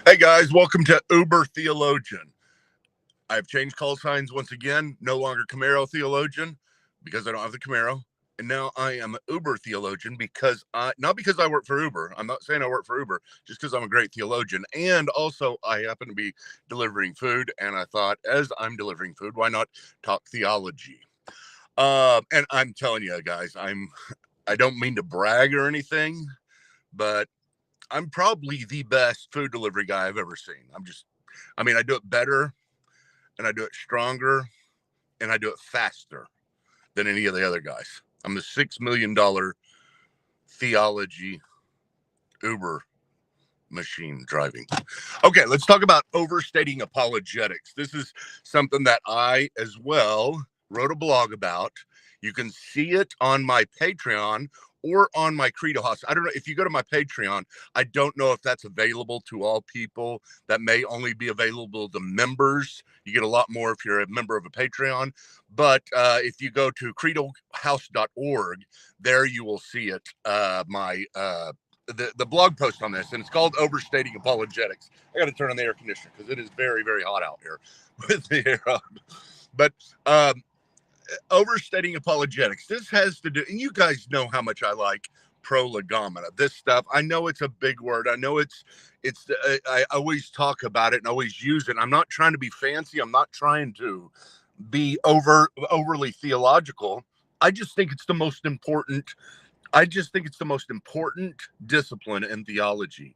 Hey guys, welcome to Uber Theologian. I've changed call signs once again. No longer Camaro Theologian because I don't have the Camaro, and now I am Uber Theologian because not because I work for Uber. I'm not saying I work for Uber, just because I'm a great theologian, and also I happen to be delivering food. And I thought, as I'm delivering food, why not talk theology? And I'm telling you guys, I don't mean to brag or anything, but I'm probably the best food delivery guy I've ever seen. I do it better and I do it stronger and I do it faster than any of the other guys. I'm the $6 million theology Uber machine driving. Okay, let's talk about overstating apologetics. This is something that I as well wrote a blog about. You can see it on my Patreon or on my Credo House. I don't know if you go to my Patreon, I don't know if that's available to all people. That may only be available to members. You get a lot more if you're a member of a Patreon. But if you go to credohouse.org, there you will see it. The blog post on this, and it's called Overstating Apologetics. I got to turn on the air conditioner because it is very, very hot out here with the air on. But overstating apologetics. This has to do, and you guys know how much I like prolegomena. This stuff, I know it's a big word. I know I always talk about it and always use it. I'm not trying to be fancy. I'm not trying to be overly theological. I just think it's the most important. I just think it's the most important discipline in theology.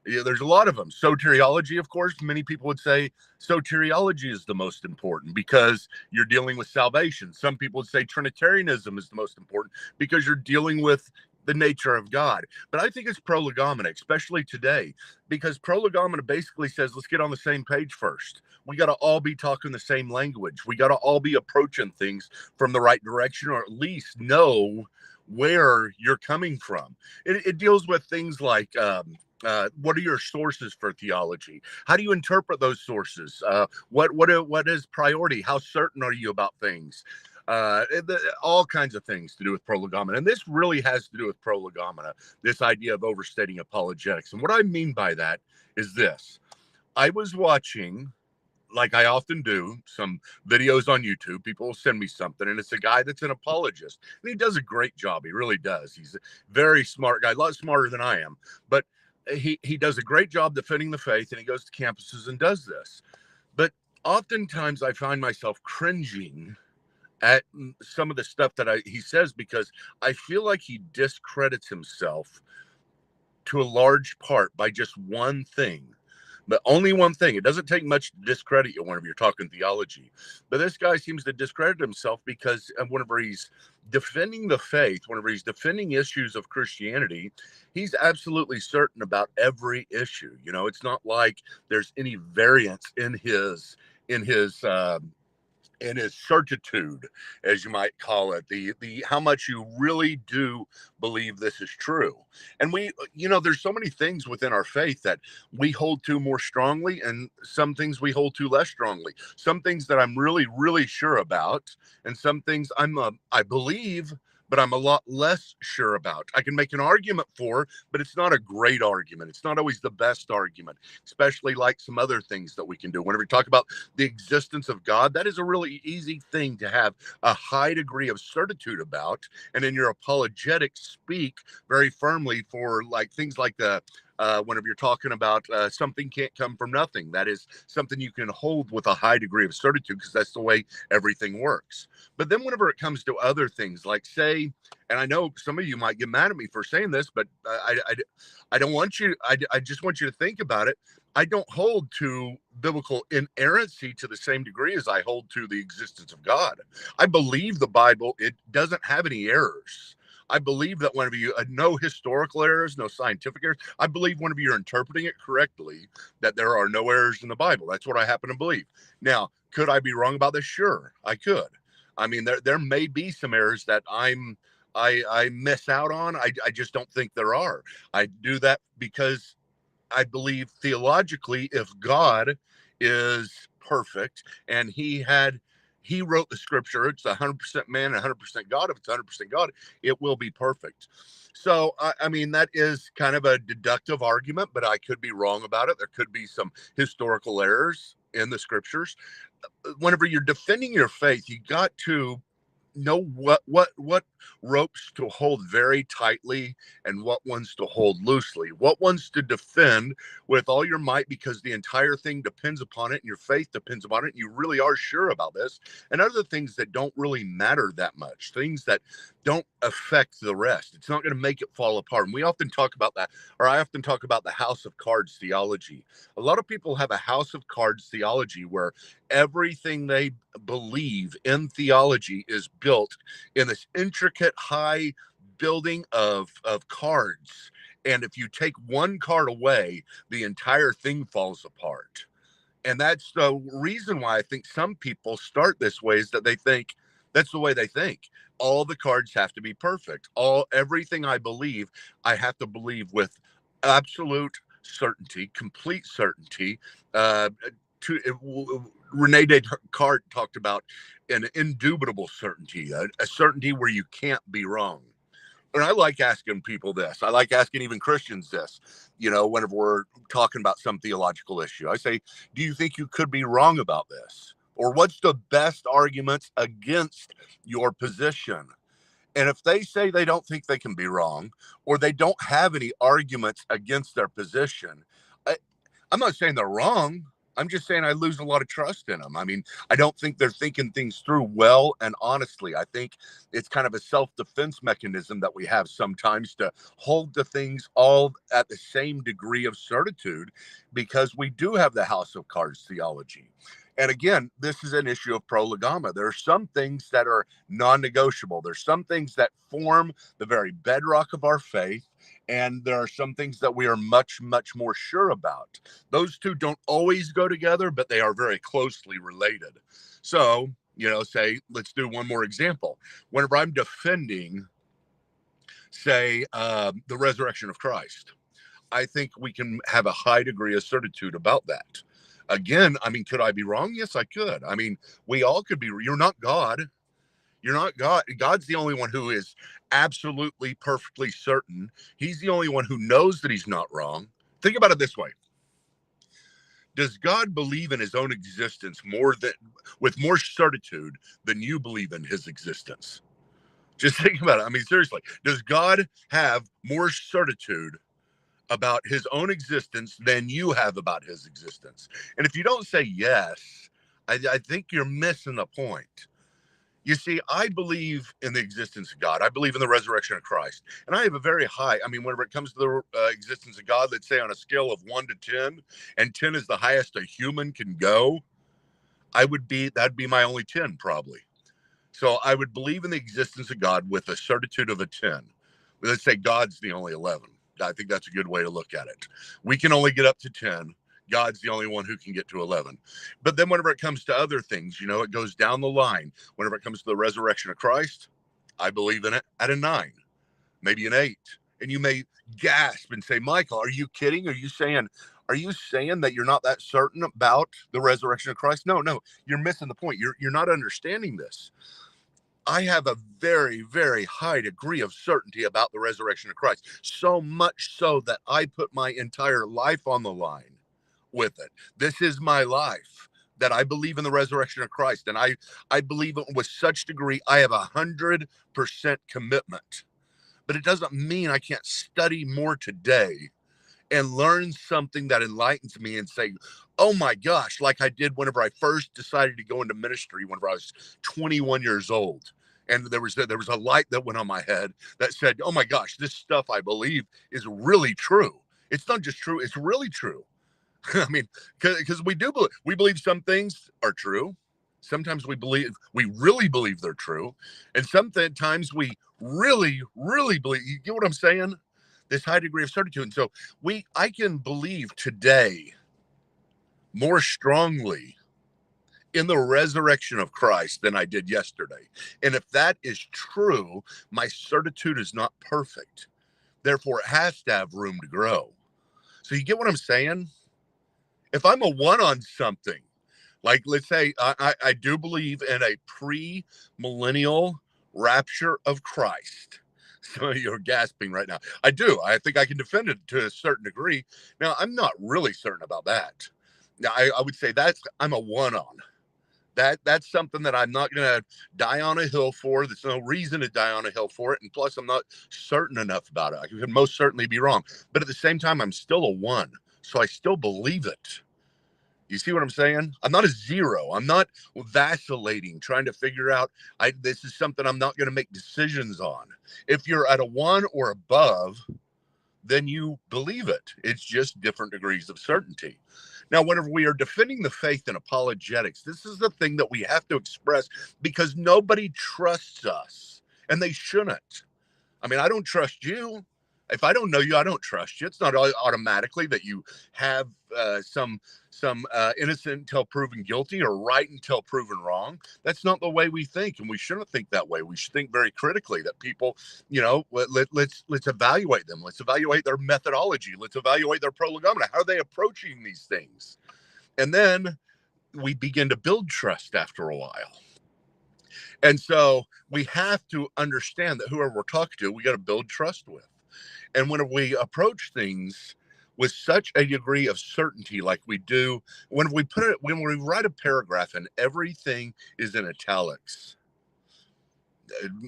Yeah, there's a lot of them. Soteriology, of course, many people would say soteriology is the most important because you're dealing with salvation. Some people would say Trinitarianism is the most important because you're dealing with the nature of God. But I think it's prolegomena, especially today, because prolegomena basically says, let's get on the same page first. We got to all be talking the same language. We got to all be approaching things from the right direction, or at least know where you're coming from. It deals with things like, what are your sources for theology? How do you interpret those sources? What is priority? How certain are you about things? All kinds of things to do with prolegomena. And this really has to do with prolegomena, this idea of overstating apologetics. And what I mean by that is this. I was watching, like I often do, some videos on YouTube. People will send me something, and it's a guy that's an apologist. And he does a great job. He really does. He's a very smart guy, a lot smarter than I am. But he does a great job defending the faith, and he goes to campuses and does this. But oftentimes I find myself cringing at some of the stuff that he says, because I feel like he discredits himself to a large part by just one thing. But only one thing. It doesn't take much to discredit you whenever you're talking theology. But this guy seems to discredit himself because whenever he's defending the faith, whenever he's defending issues of Christianity, he's absolutely certain about every issue. You know, it's not like there's any variance in his certitude, as you might call it, the how much you really do believe this is true. And there's so many things within our faith that we hold to more strongly, and some things we hold to less strongly. Some things that I'm really, really sure about, and some things I believe, but I'm a lot less sure about. I can make an argument for, but it's not a great argument. It's not always the best argument, especially like some other things that we can do. Whenever we talk about the existence of God, that is a really easy thing to have a high degree of certitude about. And in your apologetics, speak very firmly for like things like whenever you're talking about something can't come from nothing. That is something you can hold with a high degree of certitude because that's the way everything works. But then whenever it comes to other things, like say, and I know some of you might get mad at me for saying this, but I don't want you, I just want you to think about it. I don't hold to biblical inerrancy to the same degree as I hold to the existence of God. I believe the Bible, it doesn't have any errors. I believe that whenever no historical errors, no scientific errors, I believe whenever you're interpreting it correctly, that there are no errors in the Bible. That's what I happen to believe. Now, could I be wrong about this? Sure, I could. I mean, there may be some errors that I miss out on. I just don't think there are. I do that because I believe theologically, if God is perfect and he had He wrote the scripture. It's 100% man, 100% God. If it's 100% God, it will be perfect. So, I mean, that is kind of a deductive argument, but I could be wrong about it. There could be some historical errors in the scriptures. Whenever you're defending your faith, you got to know what ropes to hold very tightly and what ones to hold loosely, what ones to defend with all your might because the entire thing depends upon it and your faith depends upon it and you really are sure about this, and other things that don't really matter that much, things that don't affect the rest. It's not going to make it fall apart. And we often talk about that, or I often talk about the house of cards theology. A lot of people have a house of cards theology where everything they believe in theology is built in this intricate high building of cards, and if you take one card away, the entire thing falls apart. And that's the reason why I think some people start this way, is that they think that's the way they think. All the cards have to be perfect. Everything I believe, I have to believe with absolute certainty, complete certainty. Uh, Rene Descartes talked about an indubitable certainty, a certainty where you can't be wrong. And I like asking people this. I like asking even Christians this, whenever we're talking about some theological issue. I say, do you think you could be wrong about this? Or what's the best arguments against your position? And if they say they don't think they can be wrong, or they don't have any arguments against their position, I'm not saying they're wrong. I'm just saying I lose a lot of trust in them. I mean, I don't think they're thinking things through well and honestly. I think it's kind of a self-defense mechanism that we have sometimes to hold the things all at the same degree of certitude, because we do have the house of cards theology. And again, this is an issue of prolegomena. There are some things that are non-negotiable. There's some things that form the very bedrock of our faith. And there are some things that we are much, much more sure about. Those two don't always go together, but they are very closely related. So, say, let's do one more example. Whenever I'm defending, say, the resurrection of Christ, I think we can have a high degree of certitude about that. Again, I mean, could I be wrong? Yes, I could. I mean, we all could be. You're not God. You're not God. God's the only one who is absolutely perfectly certain. He's the only one who knows that he's not wrong. Think about it this way. Does God believe in his own existence with more certitude than you believe in his existence? Just think about it. I mean, seriously, does God have more certitude about his own existence than you have about his existence? And if you don't say yes, I think you're missing the point. You see, I believe in the existence of God. I believe in the resurrection of Christ. And I have a very high, I mean, whenever it comes to the existence of God, let's say on a scale of 1 to 10, and 10 is the highest a human can go, that'd be my only 10 probably. So I would believe in the existence of God with a certitude of a 10. Let's say God's the only 11. I think that's a good way to look at it. We can only get up to 10. God's the only one who can get to 11. But then whenever it comes to other things, it goes down the line. Whenever it comes to the resurrection of Christ, I believe in it at a 9, maybe an 8. And you may gasp and say, Michael, are you kidding? Are you saying that you're not that certain about the resurrection of Christ? No, you're missing the point. You're not understanding this. I have a very, very high degree of certainty about the resurrection of Christ, so much so that I put my entire life on the line with it. This is my life, that I believe in the resurrection of Christ. And I believe it with such degree, I have 100% commitment. But it doesn't mean I can't study more today and learn something that enlightens me and say, oh my gosh, like I did whenever I first decided to go into ministry, whenever I was 21 years old. And there was a light that went on my head that said, oh my gosh, this stuff I believe is really true. It's not just true, it's really true. I mean, because we believe some things are true. Sometimes we really believe they're true. And sometimes we really, really believe. You get what I'm saying? This high degree of certitude. And so I can believe today more strongly in the resurrection of Christ than I did yesterday. And if that is true, my certitude is not perfect. Therefore, it has to have room to grow. So you get what I'm saying? If I'm a 1 on something, Like, let's say I do believe in a pre-millennial rapture of Christ. So you're gasping right now. I do. I think I can defend it to a certain degree. Now, I'm not really certain about that. Now, I would say I'm a one on. That's something that I'm not going to die on a hill for. There's no reason to die on a hill for it, and plus, I'm not certain enough about it. I could most certainly be wrong, but at the same time, I'm still a one, so I still believe it. You see what I'm saying? I'm not a zero. I'm not vacillating, trying to figure out. This is something I'm not going to make decisions on. If you're at a one or above, then you believe it. It's just different degrees of certainty. Now, whenever we are defending the faith in apologetics, this is the thing that we have to express because nobody trusts us, and they shouldn't. I mean, I don't trust you. If I don't know you, I don't trust you. It's not automatically that you have some innocent until proven guilty or right until proven wrong. That's not the way we think, and we shouldn't think that way. We should think very critically that people, let's evaluate them. Let's evaluate their methodology. Let's evaluate their prolegomena. How are they approaching these things? And then we begin to build trust after a while. And so we have to understand that whoever we're talking to, we got to build trust with. And when we approach things with such a degree of certainty, like we do, when we write a paragraph and everything is in italics,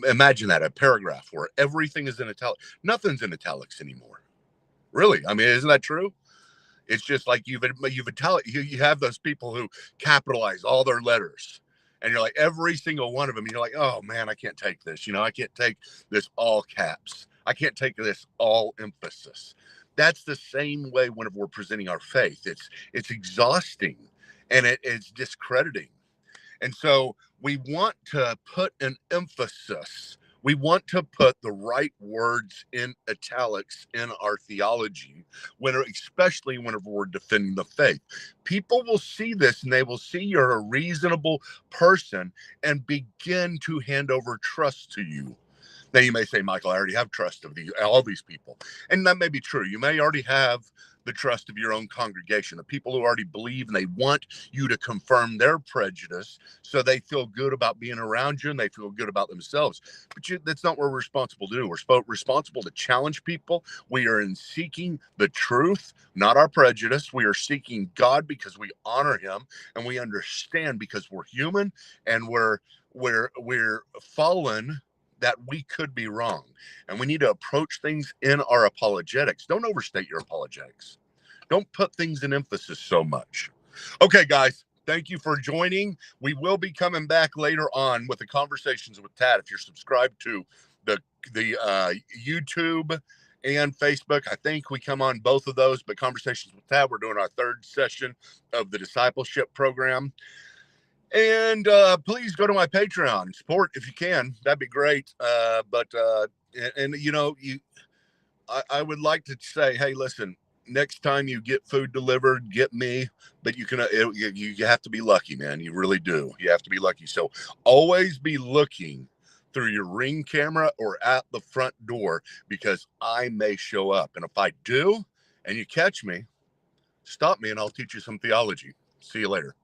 imagine that, a paragraph where everything is in italics. Nothing's in italics anymore. Really. I mean, isn't that true? It's just like you have those people who capitalize all their letters. And you're like, every single one of them, you're like, oh man, I can't take this. I can't take this all caps. I can't take this all emphasis. That's the same way whenever we're presenting our faith. It's exhausting and it's discrediting. And so we want to put an emphasis. We want to put the right words in italics in our theology, especially whenever we're defending the faith. People will see this and they will see you're a reasonable person and begin to hand over trust to you. Now you may say, Michael, I already have trust of all these people. And that may be true. You may already have the trust of your own congregation, the people who already believe and they want you to confirm their prejudice so they feel good about being around you and they feel good about themselves. But that's not what we're responsible to do. We're responsible to challenge people. We are in seeking the truth, not our prejudice. We are seeking God because we honor him and we understand because we're human and we're fallen, that we could be wrong. And we need to approach things in our apologetics. Don't overstate your apologetics. Don't put things in emphasis so much. Okay, guys, thank you for joining. We will be coming back later on with the Conversations with Tad. If you're subscribed to the YouTube and Facebook, I think we come on both of those, but Conversations with Tad, we're doing our third session of the discipleship program. And please go to my Patreon, support if you can. That'd be great. I would like to say, hey, listen, next time you get food delivered, get me. But you have to be lucky, man. You really do. You have to be lucky. So always be looking through your Ring camera or at the front door because I may show up. And if I do, and you catch me, stop me and I'll teach you some theology. See you later.